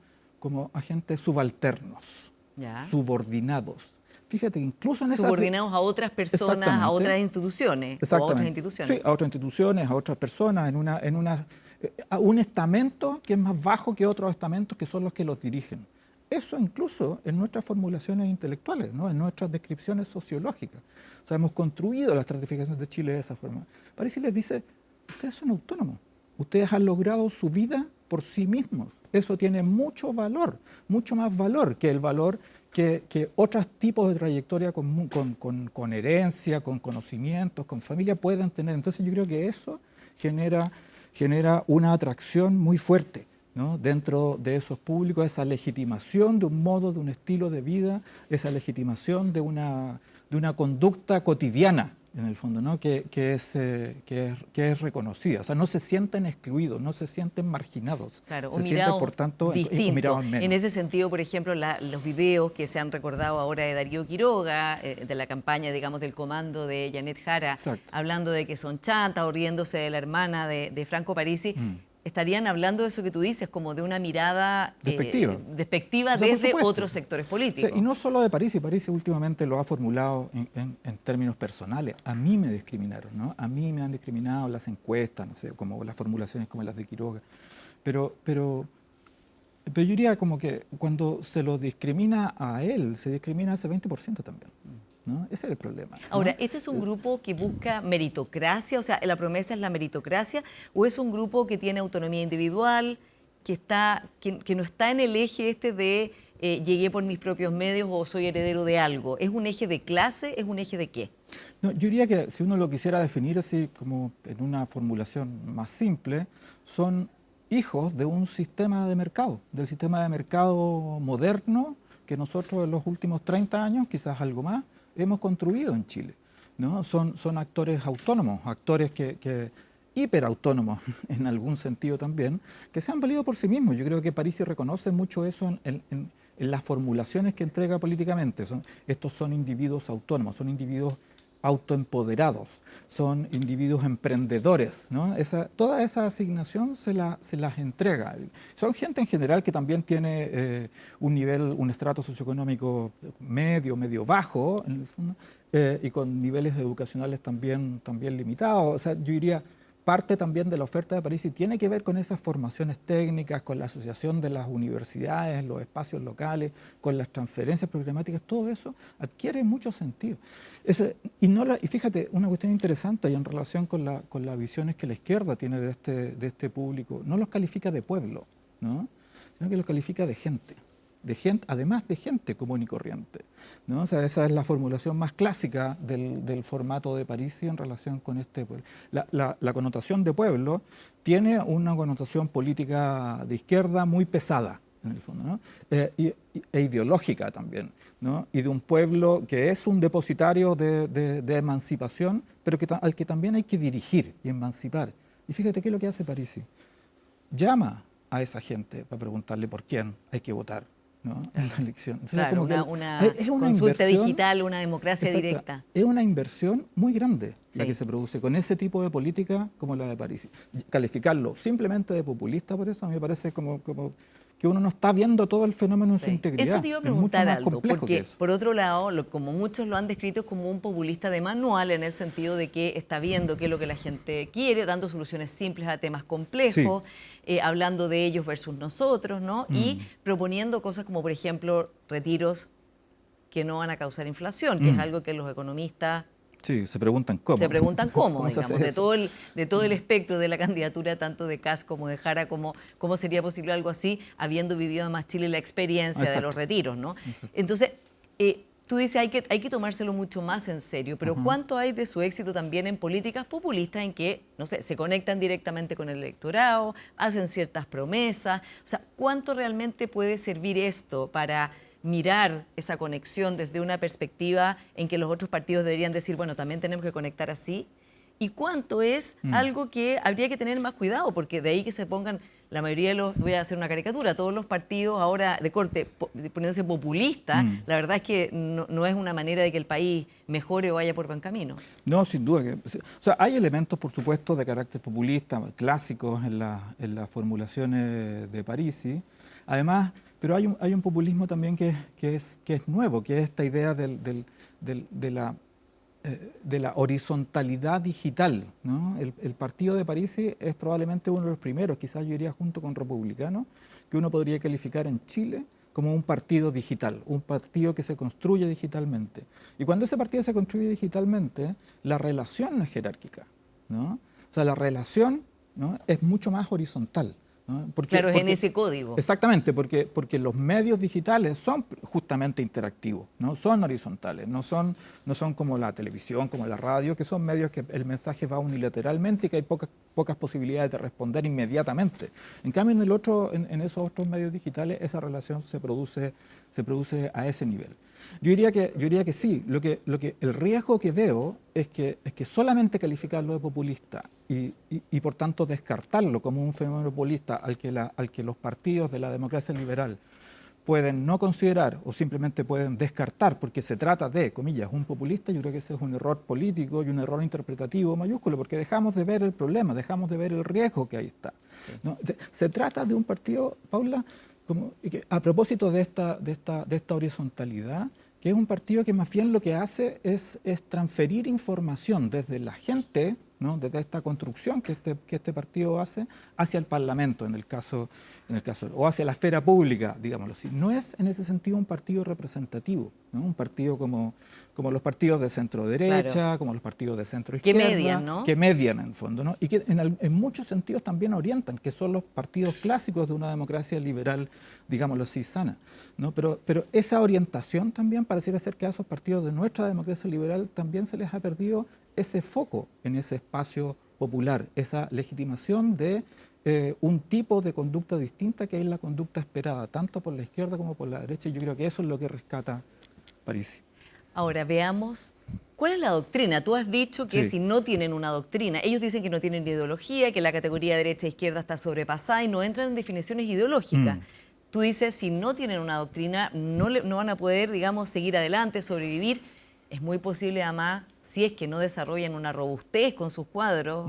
agentes subalternos, subordinados. Fíjate, incluso en subordinados a otras personas, a otras instituciones, o a otras instituciones. Sí, a otras instituciones, a otras personas, a un estamento que es más bajo que otros estamentos que son los que los dirigen. eso incluso en nuestras formulaciones intelectuales, ¿no? En nuestras descripciones sociológicas. O sea, hemos construido la estratificación de Chile de esa forma. París les dice, ustedes son autónomos, ustedes han logrado su vida por sí mismos. Eso tiene mucho valor, mucho más valor que el valor que otros tipos de trayectoria con herencia, con conocimientos, con familia puedan tener. Entonces yo creo que eso genera una atracción muy fuerte, ¿no? Dentro de esos públicos, esa legitimación de un modo, de un estilo de vida, esa legitimación de una conducta cotidiana, en el fondo, ¿no? que es reconocida. O sea, no se sienten excluidos, no se sienten marginados. Claro, se sienten, por tanto, distinto. menos. En ese sentido, por ejemplo, los videos que se han recordado ahora de Darío Quiroga, de la campaña, digamos, del comando de Janet Jara, Exacto. hablando de que son chantas o riéndose de la hermana de Franco Parisi, estarían hablando de eso que tú dices, como de una mirada despectiva o sea, desde otros sectores políticos. O sea, y no solo de Parisi. Parisi últimamente lo ha formulado en términos personales. A mí me discriminaron, ¿no? A mí me han discriminado en las encuestas, no sé, como las formulaciones como las de Quiroga. Pero yo diría como que cuando se lo discrimina a él, se discrimina a ese 20% también, ¿no? Ese es el problema, ¿no? Ahora, ¿este es un grupo que busca meritocracia? O sea, ¿la promesa es la meritocracia? ¿O es un grupo que tiene autonomía individual, que no está en el eje este de llegué por mis propios medios o soy heredero de algo? ¿Es un eje de clase? ¿Es un eje de qué? No, yo diría que si uno lo quisiera definir así como en una formulación más simple, son hijos de un sistema de mercado, del sistema de mercado moderno que nosotros en los últimos 30 años, quizás algo más, hemos construido en Chile, ¿no? Son actores autónomos, actores que hiperautónomos en algún sentido también, que se han valido por sí mismos. Yo creo que Parisi reconoce mucho eso en las formulaciones que entrega políticamente. Estos son individuos autónomos, son individuos autoempoderados, son individuos emprendedores, ¿no? Toda esa asignación se las entrega. Son gente en general que también tiene un estrato socioeconómico medio bajo, en el fondo, y con niveles educacionales también limitados. O sea, yo diría, parte también de la oferta de Parisi tiene que ver con esas formaciones técnicas, con la asociación de las universidades, los espacios locales, con las transferencias programáticas. Todo eso adquiere mucho sentido. Y fíjate, una cuestión interesante y en relación con las visiones que la izquierda tiene de este público, no los califica de pueblo, ¿no? Sino que los califica de gente, además de gente común y corriente, ¿no? O sea, esa es la formulación más clásica del formato de Parisi en relación con este pueblo. La connotación de pueblo tiene una connotación política de izquierda muy pesada, en el fondo, ¿no? E ideológica también, ¿no? Y de un pueblo que es un depositario de emancipación, pero al que también hay que dirigir y emancipar. Y fíjate qué es lo que hace Parisi. Llama a esa gente para preguntarle por quién hay que votar, ¿no? En la elección. Entonces, claro, una consulta digital, una democracia directa. Es una inversión muy grande la Sí. que se produce con ese tipo de política como la de Parisi. Calificarlo simplemente de populista, por eso a mí me parece como que uno no está viendo todo el fenómeno en su integridad. Eso te iba a Es mucho preguntar, más Aldo, complejo porque que eso. por otro lado, como muchos lo han descrito, es como un populista de manual en el sentido de que está viendo qué es lo que la gente quiere, dando soluciones simples a temas complejos, hablando de ellos versus nosotros, ¿no? Y proponiendo cosas como, por ejemplo, retiros que no van a causar inflación, que es algo que los economistas Sí, se preguntan cómo. se preguntan cómo, se digamos, hace de todo el espectro de la candidatura, tanto de Kast como de Jara, cómo sería posible algo así, habiendo vivido además Chile la experiencia de los retiros, ¿no? Exacto. Entonces, tú dices, hay que tomárselo mucho más en serio, pero ¿cuánto hay de su éxito también en políticas populistas en que, no sé, se conectan directamente con el electorado, hacen ciertas promesas? O sea, ¿cuánto realmente puede servir esto para mirar esa conexión desde una perspectiva en que los otros partidos deberían decir, bueno, también tenemos que conectar así? ¿Y cuánto es algo que habría que tener más cuidado? Porque de ahí que se pongan la mayoría de voy a hacer una caricatura, todos los partidos ahora de corte poniéndose populista, la verdad es que no es una manera de que el país mejore o vaya por buen camino. No, sin duda. O sea, hay elementos, por supuesto, de carácter populista, clásicos en las formulaciones de Parisi. Además, pero hay un populismo también que es nuevo, que es esta idea de la horizontalidad digital, ¿no? El partido de Parisi es probablemente uno de los primeros, quizás yo diría junto con Republicano, que uno podría calificar en Chile como un partido digital, un partido que se construye digitalmente. Y cuando ese partido se construye digitalmente, la relación no es jerárquica, ¿no? O sea, la relación, ¿no?, es mucho más horizontal, ¿no? Claro, es en ese código. Exactamente, porque los medios digitales son justamente interactivos, ¿no? Son horizontales, no son como la televisión, como la radio, que son medios que el mensaje va unilateralmente y que hay pocas posibilidades de responder inmediatamente. En cambio, en esos otros medios digitales, esa relación se produce a ese nivel. Yo diría que sí. El riesgo que veo es que solamente calificarlo de populista y por tanto descartarlo como un fenómeno populista al que los partidos de la democracia liberal pueden no considerar o simplemente pueden descartar porque se trata de, comillas, un populista. Yo creo que ese es un error político y un error interpretativo mayúsculo, porque dejamos de ver el problema, dejamos de ver el riesgo que ahí está, ¿no? Se trata de un partido, Paula, a propósito de esta horizontalidad, que es un partido que más bien lo que hace es transferir información desde la gente, ¿no?, desde esta construcción que este partido hace, hacia el Parlamento, en el caso, o hacia la esfera pública, digámoslo así. No es en ese sentido un partido representativo, ¿no? Un partido como los partidos de centro-derecha, claro, como los partidos de centro-izquierda. Que median, ¿no? Que median, en el fondo, ¿no? Y que en muchos sentidos también orientan, que son los partidos clásicos de una democracia liberal, digámoslo así, sana, ¿no? Pero esa orientación también pareciera ser que a esos partidos de nuestra democracia liberal también se les ha perdido ese foco en ese espacio popular, esa legitimación de un tipo de conducta distinta que es la conducta esperada, tanto por la izquierda como por la derecha, y yo creo que eso es lo que rescata Parisi. Ahora, veamos, ¿cuál es la doctrina? Tú has dicho que Sí, si no tienen una doctrina, ellos dicen que no tienen ideología, que la categoría derecha-izquierda está sobrepasada y no entran en definiciones ideológicas. Tú dices, si no tienen una doctrina, no van a poder, digamos, seguir adelante, sobrevivir. Es muy posible, además, si es que no desarrollan una robustez con sus cuadros,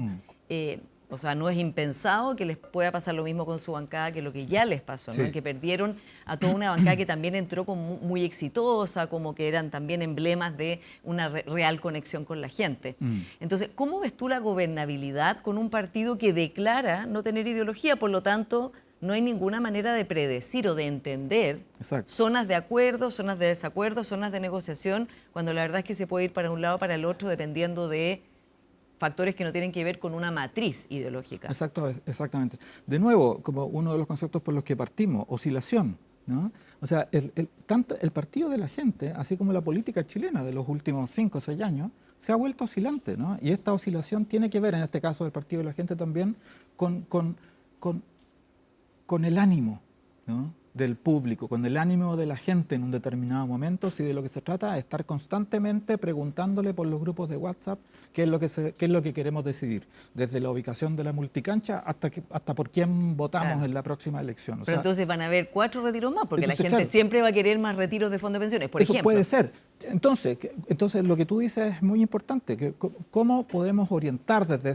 o sea, no es impensado que les pueda pasar lo mismo con su bancada que lo que ya les pasó, ¿no? sí. Que perdieron a toda una bancada que también entró como muy exitosa, como que eran también emblemas de una real conexión con la gente. Entonces, ¿cómo ves tú la gobernabilidad con un partido que declara no tener ideología? Por lo tanto, no hay ninguna manera de predecir o de entender zonas de acuerdo, zonas de desacuerdo, zonas de negociación, cuando la verdad es que se puede ir para un lado o para el otro dependiendo de factores que no tienen que ver con una matriz ideológica. Exactamente. De nuevo, como uno de los conceptos por los que partimos, oscilación, ¿no? O sea, tanto el partido de la gente, así como la política chilena de los últimos 5 o 6 años, se ha vuelto oscilante, ¿no? Y esta oscilación tiene que ver, en este caso del partido de la gente también, con el ánimo, ¿no?, del público, con el ánimo de la gente en un determinado momento. Si de lo que se trata es estar constantemente preguntándole por los grupos de WhatsApp qué es lo que queremos decidir, desde la ubicación de la multicancha hasta por quién votamos en la próxima elección. Pero entonces van a haber 4 retiros más, porque entonces, la gente siempre va a querer más retiros de fondo de pensiones, por ejemplo. Eso puede ser. Entonces, lo que tú dices es muy importante, que cómo podemos orientar desde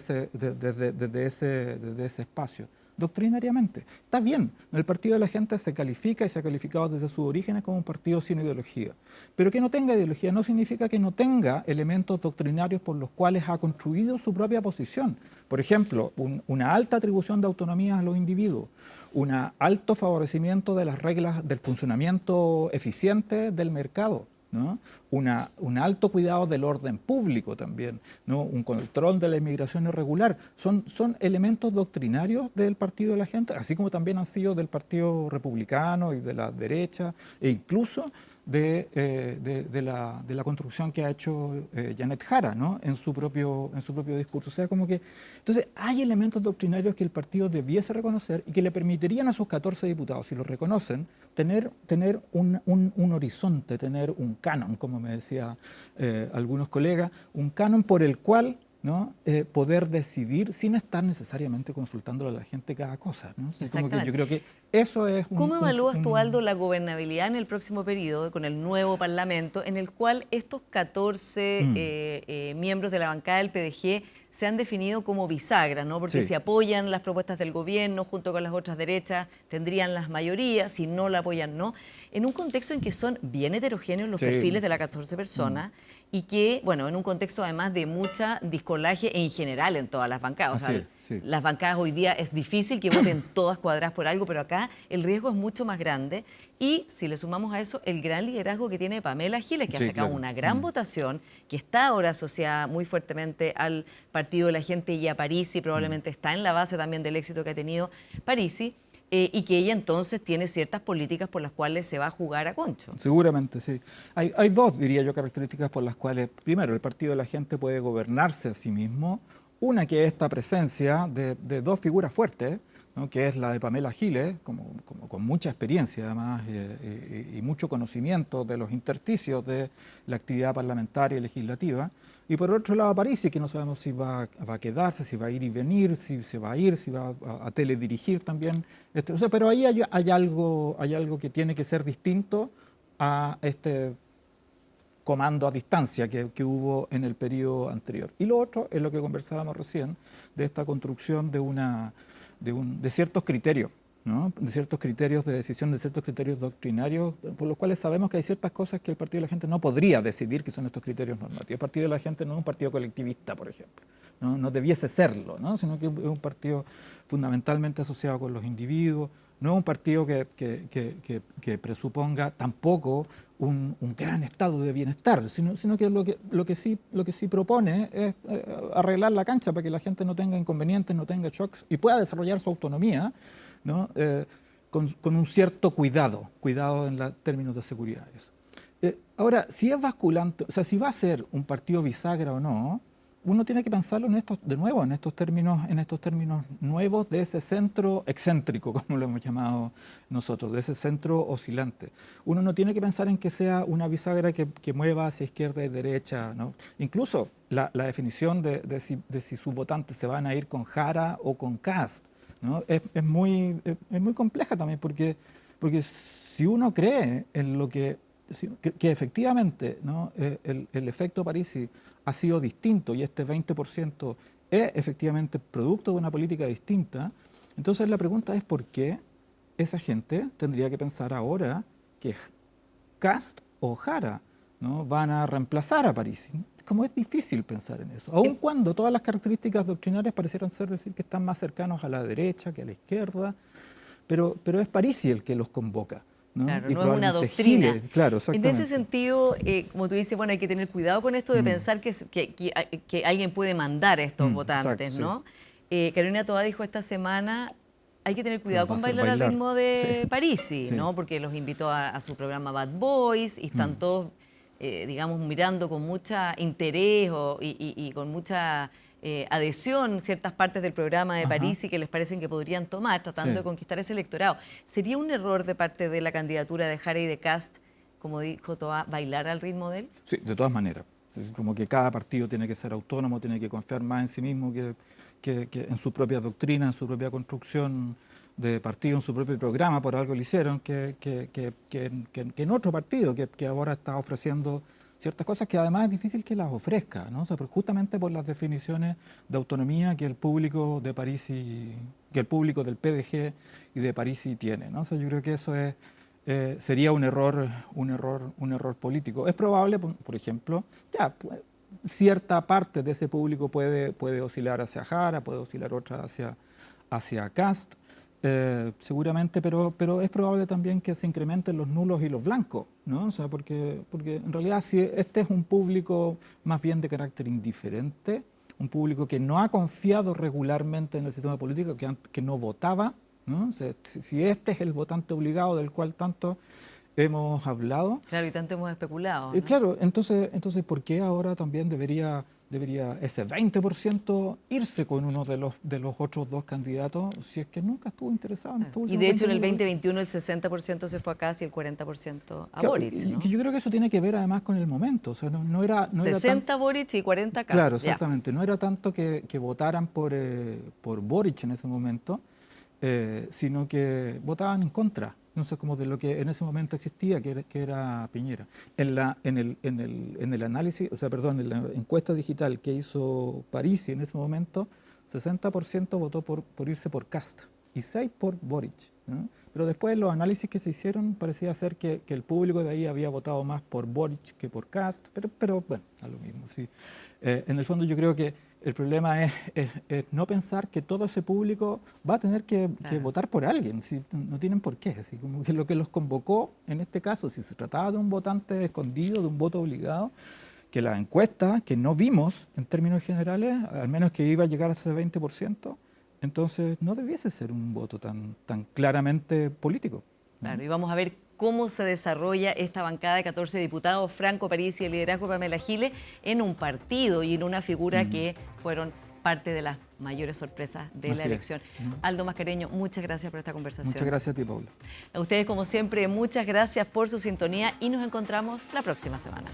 ese espacio. Doctrinariamente. Está bien, el partido de la gente se califica y se ha calificado desde sus orígenes como un partido sin ideología. Pero que no tenga ideología no significa que no tenga elementos doctrinarios por los cuales ha construido su propia posición. Por ejemplo, una alta atribución de autonomía a los individuos, un alto favorecimiento de las reglas del funcionamiento eficiente del mercado, ¿no? Un alto cuidado del orden público también, ¿no? Un control de la inmigración irregular. Son elementos doctrinarios del partido de la gente, así como también han sido del Partido Republicano y de la derecha, e incluso de la construcción que ha hecho Janet Jara, ¿no?, en su propio discurso. O sea, como que entonces hay elementos doctrinarios que el partido debiese reconocer y que le permitirían a sus 14 diputados, si los reconocen, tener un horizonte, tener un canon, como me decía algunos colegas, un canon por el cual, ¿no?, poder decidir sin estar necesariamente consultándole a la gente cada cosa, ¿no? Como que yo creo que eso es ¿Cómo evalúas tú, Aldo, la gobernabilidad en el próximo periodo con el nuevo Parlamento, en el cual estos 14 miembros de la bancada del PDG se han definido como bisagras, ¿no? Porque si apoyan las propuestas del gobierno junto con las otras derechas, tendrían las mayorías, si no la apoyan, no. En un contexto en que son bien heterogéneos los perfiles de las 14 personas y que, bueno, en un contexto además de mucha discolaje en general en todas las bancadas. O sea, Sí. Las bancadas hoy día es difícil que voten todas cuadradas por algo, pero acá el riesgo es mucho más grande. Y si le sumamos a eso el gran liderazgo que tiene Pamela Giles, que ha Sí, sacado claro. una gran votación, que está ahora asociada muy fuertemente al Partido de la Gente y a Parisi, probablemente está en la base también del éxito que ha tenido Parisi, y que ella entonces tiene ciertas políticas por las cuales se va a jugar a concho. Seguramente, sí. Hay dos, diría yo, características por las cuales, primero, el Partido de la Gente puede gobernarse a sí mismo. Una que es esta presencia de dos figuras fuertes, ¿no? Que es la de Pamela Giles, como con mucha experiencia además y mucho conocimiento de los intersticios de la actividad parlamentaria y legislativa. Y por otro lado Parisi, que no sabemos si va a quedarse, si va a ir y venir, si se va a ir, si va a teledirigir también. O sea, pero ahí hay algo que tiene que ser distinto a este comando a distancia que hubo en el periodo anterior. Y lo otro es lo que conversábamos recién, de esta construcción de ciertos criterios, ¿no? De ciertos criterios de decisión, de ciertos criterios doctrinarios, por los cuales sabemos que hay ciertas cosas que el Partido de la Gente no podría decidir, que son estos criterios normativos. El Partido de la Gente no es un partido colectivista, por ejemplo, no debiese serlo, ¿no? Sino que es un partido fundamentalmente asociado con los individuos. No es un partido que presuponga tampoco un gran estado de bienestar, sino que lo que sí propone es arreglar la cancha para que la gente no tenga inconvenientes, no tenga shocks y pueda desarrollar su autonomía, ¿no? Con un cierto cuidado en términos de seguridad. Ahora, si es basculante, o sea, si va a ser un partido bisagra o no, uno tiene que pensarlo en estos términos nuevos de ese centro excéntrico, como lo hemos llamado nosotros, de ese centro oscilante. Uno no tiene que pensar en que sea una bisagra que mueva hacia izquierda y derecha, ¿no? Incluso la definición de si sus votantes se van a ir con Jara o con Kast, ¿no? Es muy compleja también, porque si uno cree en lo que efectivamente, ¿no? el efecto Parisi ha sido distinto y este 20% es efectivamente producto de una política distinta, entonces la pregunta es por qué esa gente tendría que pensar ahora que Kast o Jara, ¿no? van a reemplazar a Parisi. Como es difícil pensar en eso, aun cuando todas las características doctrinarias parecieran decir que están más cercanos a la derecha que a la izquierda, pero es Parisi el que los convoca, ¿no? Claro, Y no es una probablemente doctrina. Giles, claro, En exactamente. ese sentido, como tú dices, bueno, hay que tener cuidado con esto de pensar que alguien puede mandar a estos votantes, exacto, ¿no? Carolina Toá dijo esta semana, hay que tener cuidado Los va con a hacer bailar al bailar. ritmo de Sí. Parisi, Sí. ¿no? Porque los invitó a su programa Bad Boys y están todos, digamos, mirando con mucha interés y con mucha adhesión ciertas partes del programa de Ajá. Parisi que les parecen que podrían tomar, tratando Sí. de conquistar ese electorado. ¿Sería un error de parte de la candidatura de Jara y de Kast, como dijo Toá, bailar al ritmo de él? Sí, de todas maneras. Es como que cada partido tiene que ser autónomo, tiene que confiar más en sí mismo que en su propia doctrina, en su propia construcción de partido, en su propio programa, por algo lo hicieron, que en otro partido que ahora está ofreciendo ciertas cosas que además es difícil que las ofrezca, ¿no? O sea, justamente por las definiciones de autonomía que el público de Parisi, que el público del PDG y de Parisi tiene, ¿no? O sea, yo creo que eso sería un error político. Es probable, por ejemplo, cierta parte de ese público puede oscilar hacia Jara, puede oscilar otra hacia Kast, seguramente, pero es probable también que se incrementen los nulos y los blancos, ¿no? O sea, porque en realidad si este es un público más bien de carácter indiferente, un público que no ha confiado regularmente en el sistema político, que no votaba, ¿no? O sea, si este es el votante obligado del cual tanto hemos hablado. Claro, y tanto hemos especulado, ¿no? Claro, entonces, ¿por qué ahora también debería ese 20% irse con uno de los otros dos candidatos si es que nunca estuvo interesado en esto Y último? de hecho en el 2021 el 60% se fue a Kast y el 40% a Boric, ¿no? Que yo creo que eso tiene que ver además con el momento. O sea, no era 60 Boric y 40 Kast. Claro, ya. exactamente. No era tanto que votaran por Boric en ese momento, sino que votaban en contra, no sé, como de lo que en ese momento existía, que era Piñera. En el análisis, o sea, perdón, en la encuesta digital que hizo Parisi en ese momento, 60% votó por irse por Kast y 6% por Boric, ¿no? Pero después los análisis que se hicieron parecía ser que el público de ahí había votado más por Boric que por Kast, pero bueno, a lo mismo, sí. En el fondo yo creo que El problema es no pensar que todo ese público va a tener que votar por alguien, si no tienen por qué. Así como que lo que los convocó, en este caso, si se trataba de un votante escondido, de un voto obligado, que la encuesta, que no vimos en términos generales, al menos que iba a llegar a ese 20%, entonces no debiese ser un voto tan claramente político, ¿no? Claro, y vamos a ver cómo se desarrolla esta bancada de 14 diputados, Franco París y el liderazgo de Pamela Giles, en un partido y en una figura que fueron parte de las mayores sorpresas de la elección. Aldo Mascareño, muchas gracias por esta conversación. Muchas gracias a ti, Paula. A ustedes, como siempre, muchas gracias por su sintonía y nos encontramos la próxima semana.